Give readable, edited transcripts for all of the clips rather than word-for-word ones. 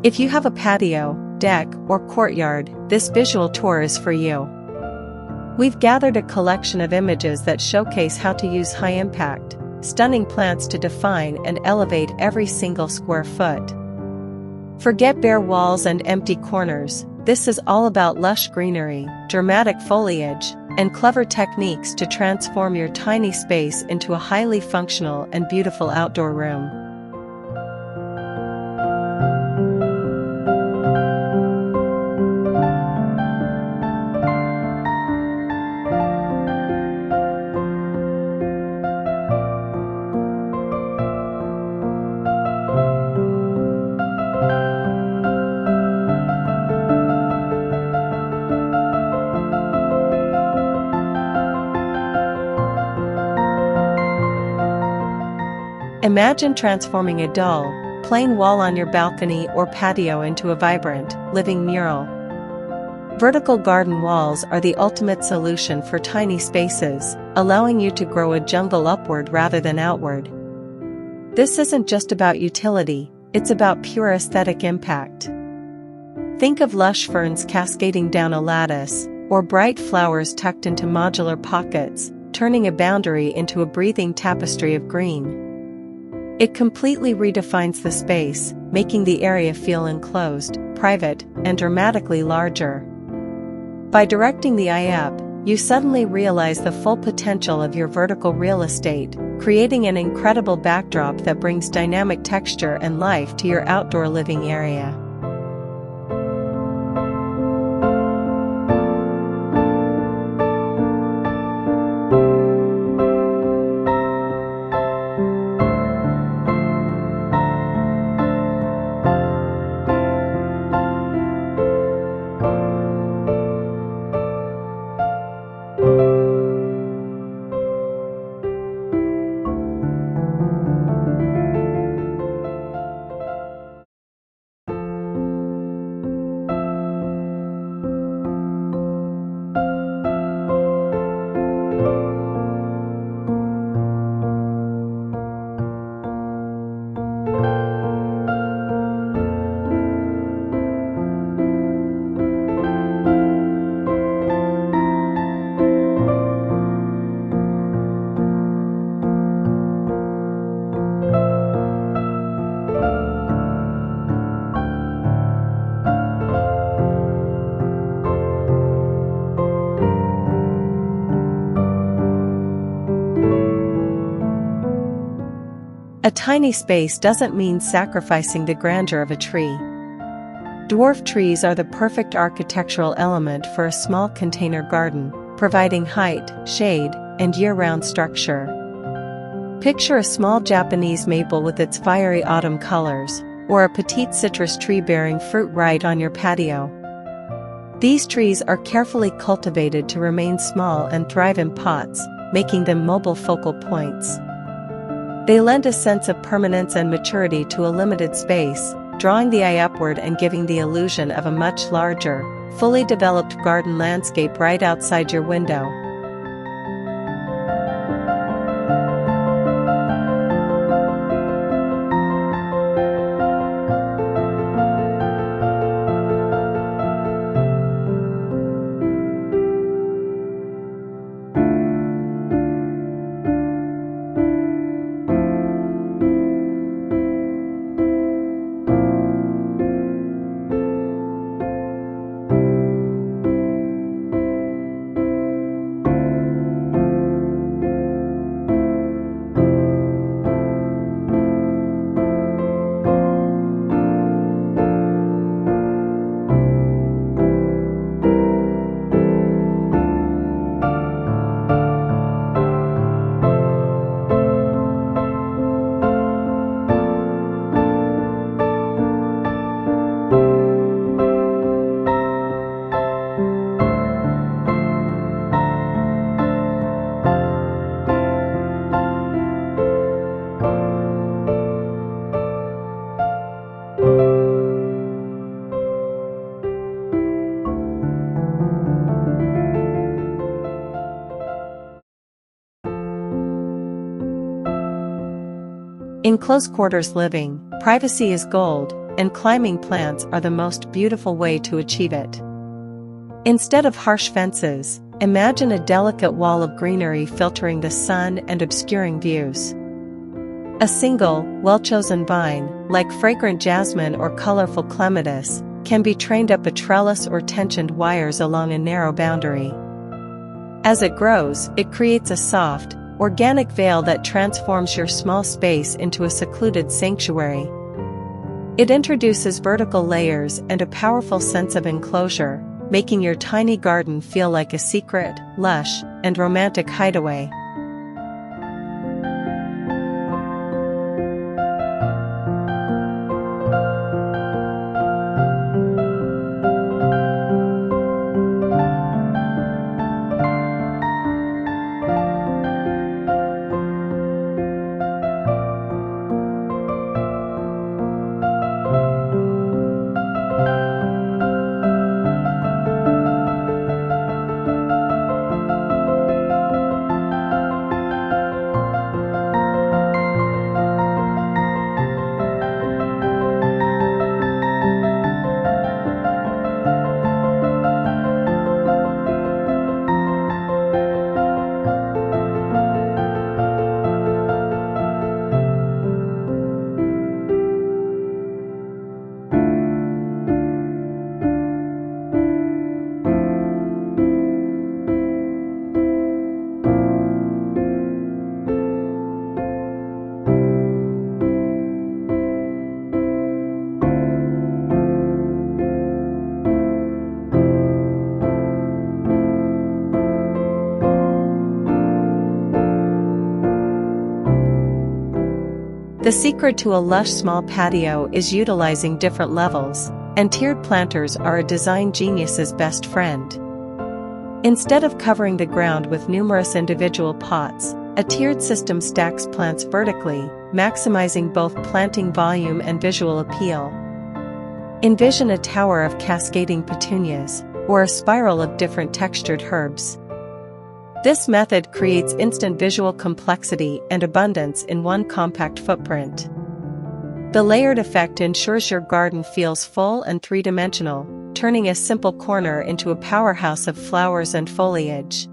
If you have a patio, deck, or courtyard, this visual tour is for you. We've gathered a collection of images that showcase how to use high-impact, stunning plants to define and elevate every single square foot. Forget bare walls and empty corners. This is all about lush greenery, dramatic foliage, and clever techniques to transform your tiny space into a highly functional and beautiful outdoor room. Imagine transforming a dull, plain wall on your balcony or patio into a vibrant, living mural. Vertical garden walls are the ultimate solution for tiny spaces, allowing you to grow a jungle upward rather than outward. This isn't just about utility, it's about pure aesthetic impact. Think of lush ferns cascading down a lattice, or bright flowers tucked into modular pockets, turning a boundary into a breathing tapestry of green. It completely redefines the space, making the area feel enclosed, private, and dramatically larger. By directing the eye up, you suddenly realize the full potential of your vertical real estate, creating an incredible backdrop that brings dynamic texture and life to your outdoor living area. A tiny space doesn't mean sacrificing the grandeur of a tree. Dwarf trees are the perfect architectural element for a small container garden, providing height, shade, and year-round structure. Picture a small Japanese maple with its fiery autumn colors, or a petite citrus tree bearing fruit right on your patio. These trees are carefully cultivated to remain small and thrive in pots, making them mobile focal points. They lend a sense of permanence and maturity to a limited space, drawing the eye upward and giving the illusion of a much larger, fully developed garden landscape right outside your window. In close quarters living, privacy is gold, and climbing plants are the most beautiful way to achieve it. Instead of harsh fences, imagine a delicate wall of greenery filtering the sun and obscuring views. A single, well-chosen vine, like fragrant jasmine or colorful clematis, can be trained up a trellis or tensioned wires along a narrow boundary. As it grows, it creates a soft, organic veil that transforms your small space into a secluded sanctuary. It introduces vertical layers and a powerful sense of enclosure, making your tiny garden feel like a secret, lush, and romantic hideaway. The secret to a lush small patio is utilizing different levels, and tiered planters are a design genius's best friend. Instead of covering the ground with numerous individual pots, a tiered system stacks plants vertically, maximizing both planting volume and visual appeal. Envision a tower of cascading petunias, or a spiral of different textured herbs. This method creates instant visual complexity and abundance in one compact footprint. The layered effect ensures your garden feels full and three-dimensional, turning a simple corner into a powerhouse of flowers and foliage.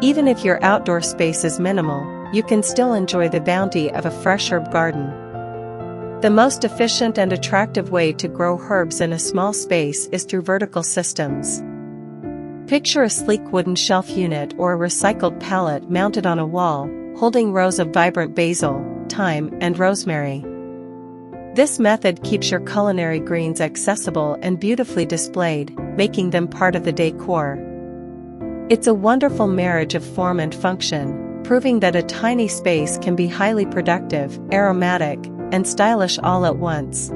Even if your outdoor space is minimal, you can still enjoy the bounty of a fresh herb garden. The most efficient and attractive way to grow herbs in a small space is through vertical systems. Picture a sleek wooden shelf unit or a recycled pallet mounted on a wall, holding rows of vibrant basil, thyme, and rosemary. This method keeps your culinary greens accessible and beautifully displayed, making them part of the decor. It's a wonderful marriage of form and function, proving that a tiny space can be highly productive, aromatic, and stylish all at once.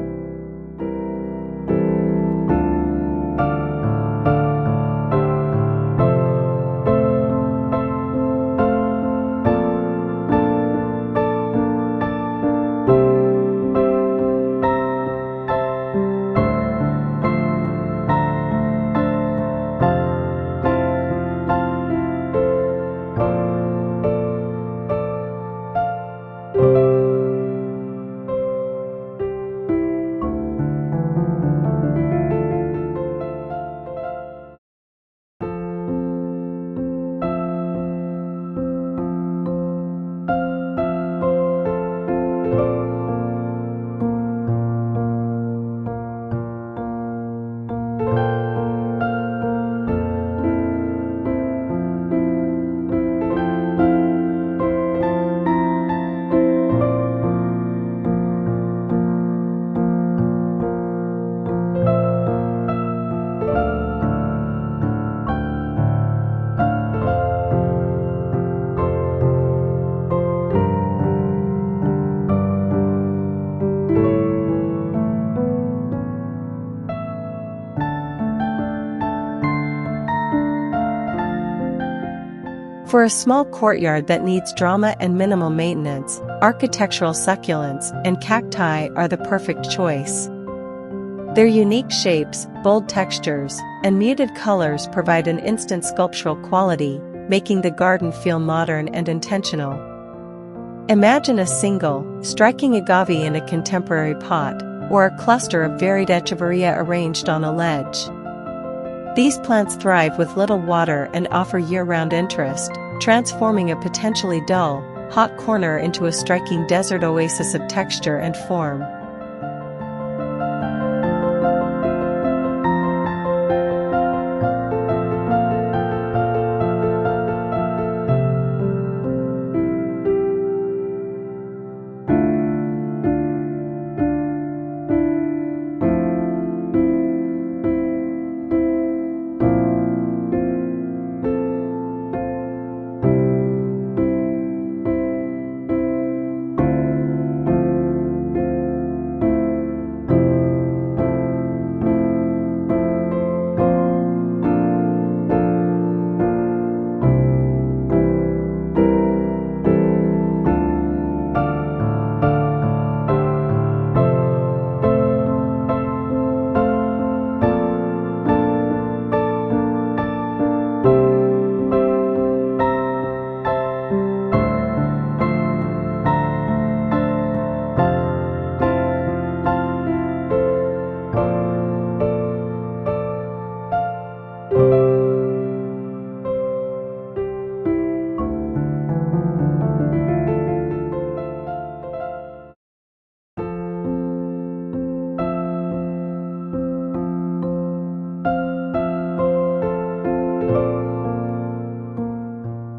For a small courtyard that needs drama and minimal maintenance, architectural succulents and cacti are the perfect choice. Their unique shapes, bold textures, and muted colors provide an instant sculptural quality, making the garden feel modern and intentional. Imagine a single, striking agave in a contemporary pot, or a cluster of varied echeveria arranged on a ledge. These plants thrive with little water and offer year-round interest, transforming a potentially dull, hot corner into a striking desert oasis of texture and form.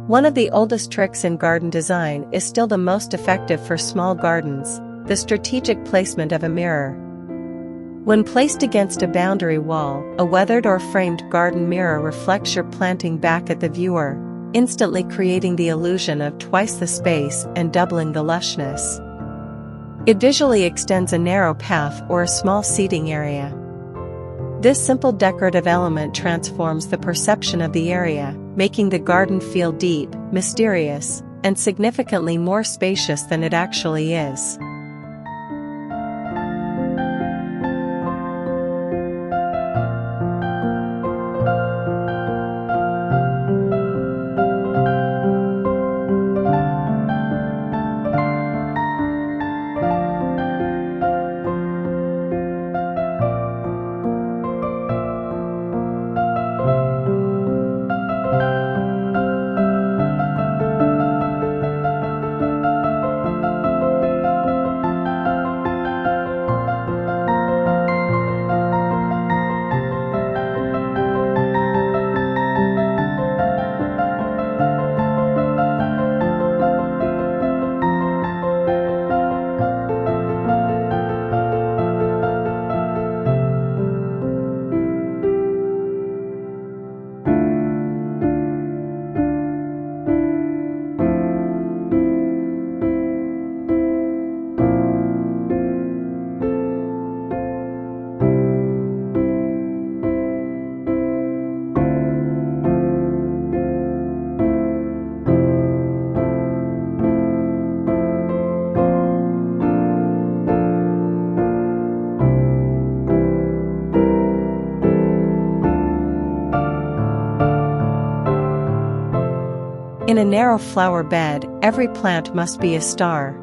One of the oldest tricks in garden design is still the most effective for small gardens: the strategic placement of a mirror. When placed against a boundary wall, a weathered or framed garden mirror reflects your planting back at the viewer, instantly creating the illusion of twice the space and doubling the lushness. It visually extends a narrow path or a small seating area. This simple decorative element transforms the perception of the area, making the garden feel deep, mysterious, and significantly more spacious than it actually is. In a narrow flower bed, every plant must be a star.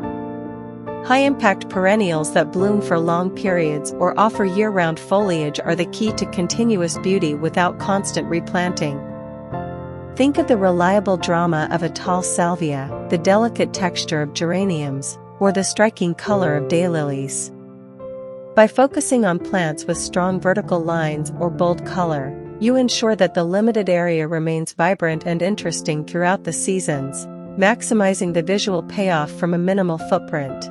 High-impact perennials that bloom for long periods or offer year-round foliage are the key to continuous beauty without constant replanting. Think of the reliable drama of a tall salvia, the delicate texture of geraniums, or the striking color of daylilies. By focusing on plants with strong vertical lines or bold color, you ensure that the limited area remains vibrant and interesting throughout the seasons, maximizing the visual payoff from a minimal footprint.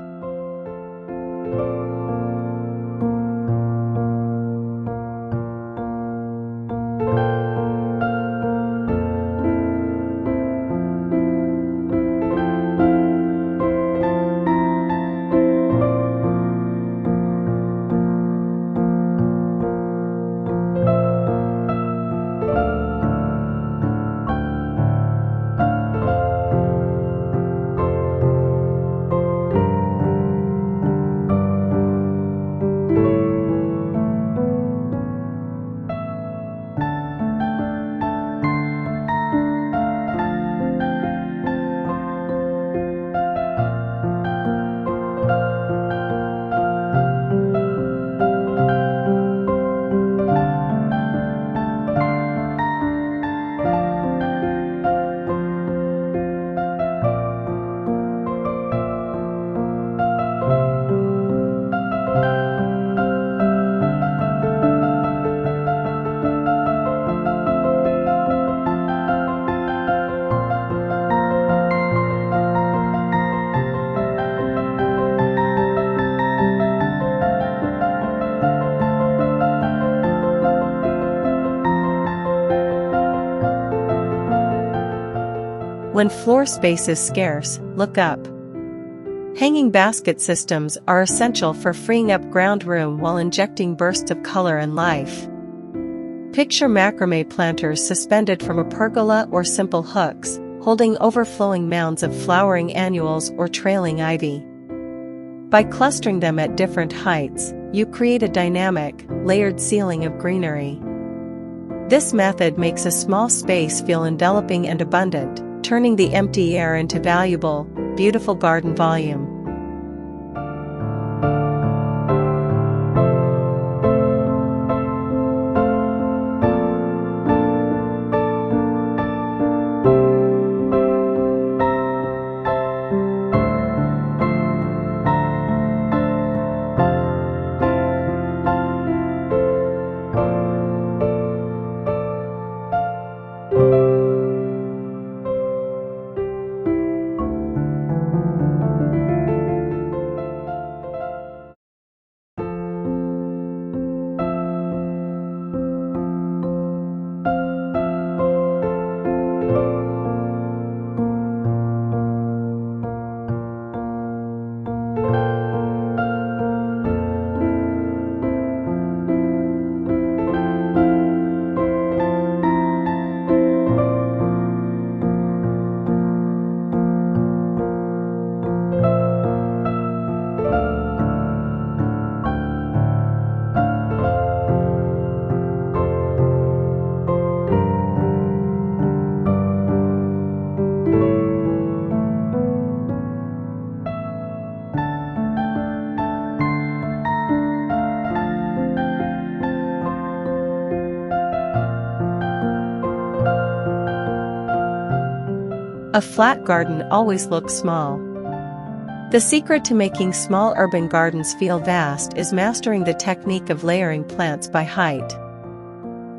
When floor space is scarce, look up. Hanging basket systems are essential for freeing up ground room while injecting bursts of color and life. Picture macrame planters suspended from a pergola or simple hooks, holding overflowing mounds of flowering annuals or trailing ivy. By clustering them at different heights, you create a dynamic, layered ceiling of greenery. This method makes a small space feel enveloping and abundant, turning the empty air into valuable, beautiful garden volume. A flat garden always looks small. The secret to making small urban gardens feel vast is mastering the technique of layering plants by height.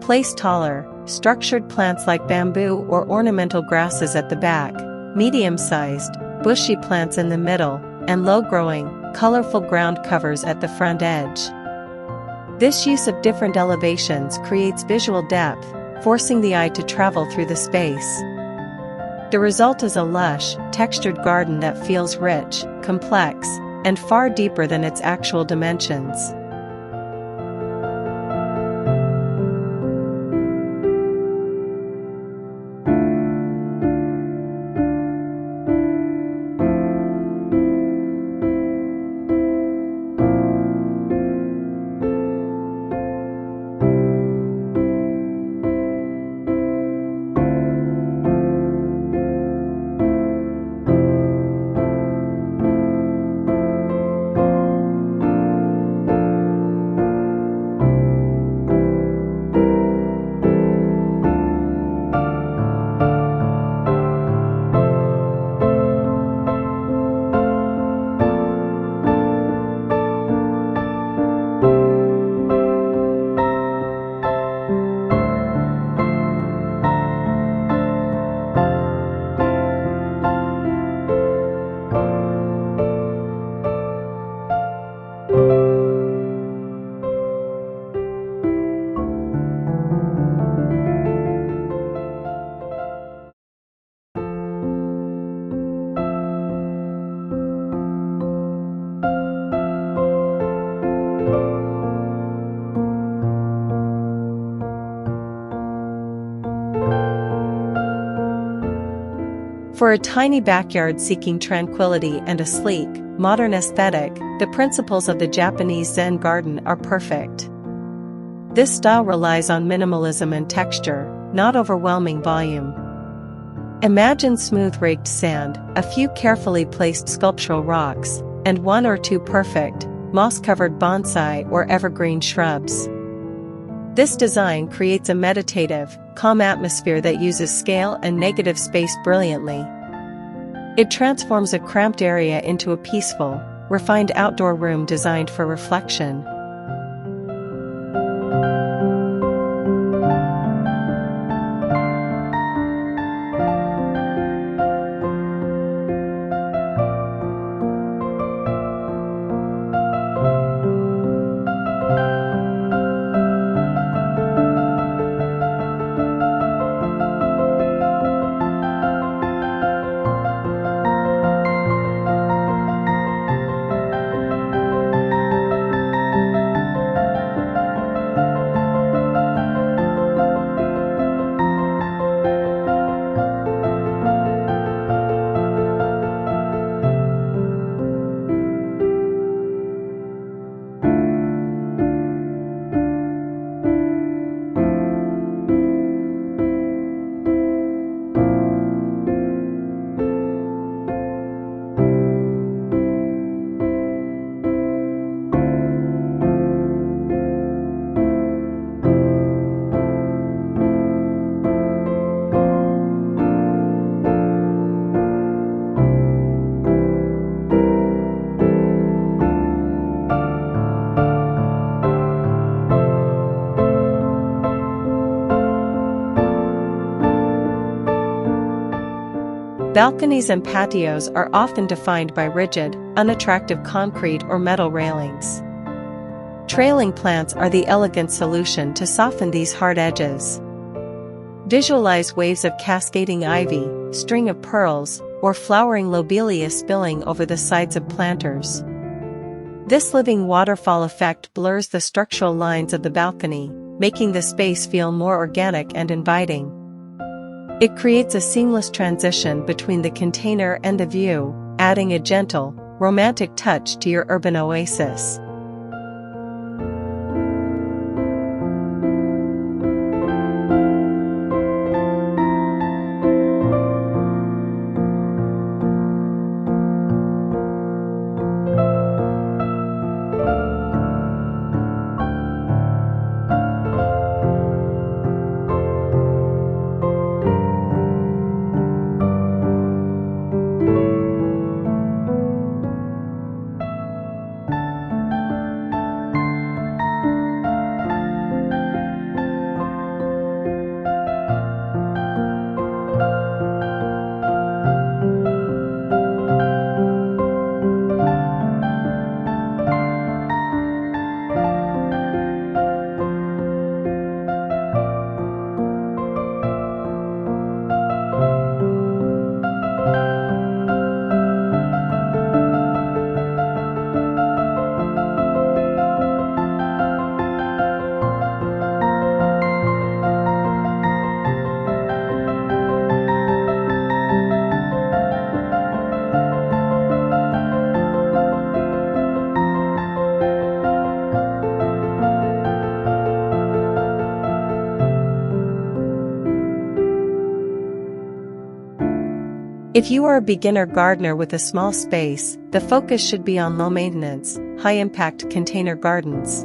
Place taller, structured plants like bamboo or ornamental grasses at the back, medium-sized, bushy plants in the middle, and low-growing, colorful ground covers at the front edge. This use of different elevations creates visual depth, forcing the eye to travel through the space. The result is a lush, textured garden that feels rich, complex, and far deeper than its actual dimensions. For a tiny backyard seeking tranquility and a sleek, modern aesthetic, the principles of the Japanese Zen garden are perfect. This style relies on minimalism and texture, not overwhelming volume. Imagine smooth raked sand, a few carefully placed sculptural rocks, and one or two perfect, moss-covered bonsai or evergreen shrubs. This design creates a meditative, calm atmosphere that uses scale and negative space brilliantly. It transforms a cramped area into a peaceful, refined outdoor room designed for reflection. Balconies and patios are often defined by rigid, unattractive concrete or metal railings. Trailing plants are the elegant solution to soften these hard edges. Visualize waves of cascading ivy, string of pearls, or flowering lobelia spilling over the sides of planters. This living waterfall effect blurs the structural lines of the balcony, making the space feel more organic and inviting. It creates a seamless transition between the container and the view, adding a gentle, romantic touch to your urban oasis. If you are a beginner gardener with a small space, the focus should be on low-maintenance, high-impact container gardens.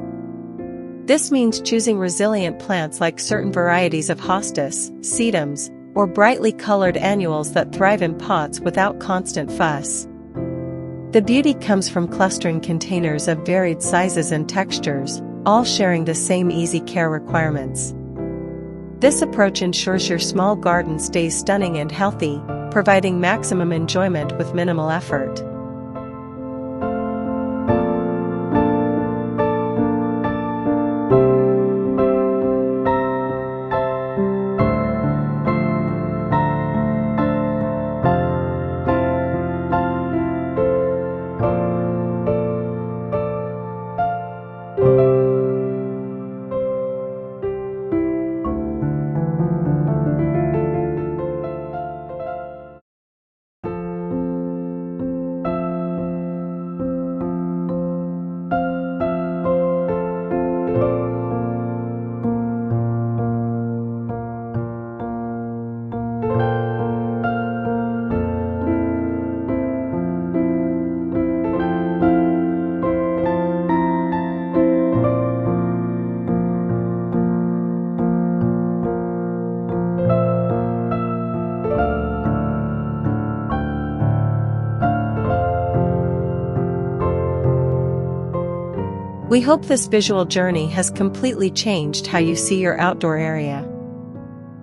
This means choosing resilient plants like certain varieties of hostas, sedums, or brightly colored annuals that thrive in pots without constant fuss. The beauty comes from clustering containers of varied sizes and textures, all sharing the same easy care requirements. This approach ensures your small garden stays stunning and healthy, providing maximum enjoyment with minimal effort. We hope this visual journey has completely changed how you see your outdoor area.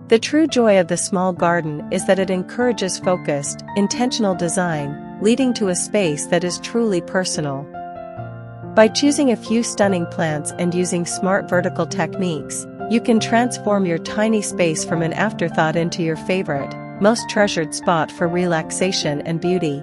The true joy of the small garden is that it encourages focused, intentional design, leading to a space that is truly personal. By choosing a few stunning plants and using smart vertical techniques, you can transform your tiny space from an afterthought into your favorite, most treasured spot for relaxation and beauty.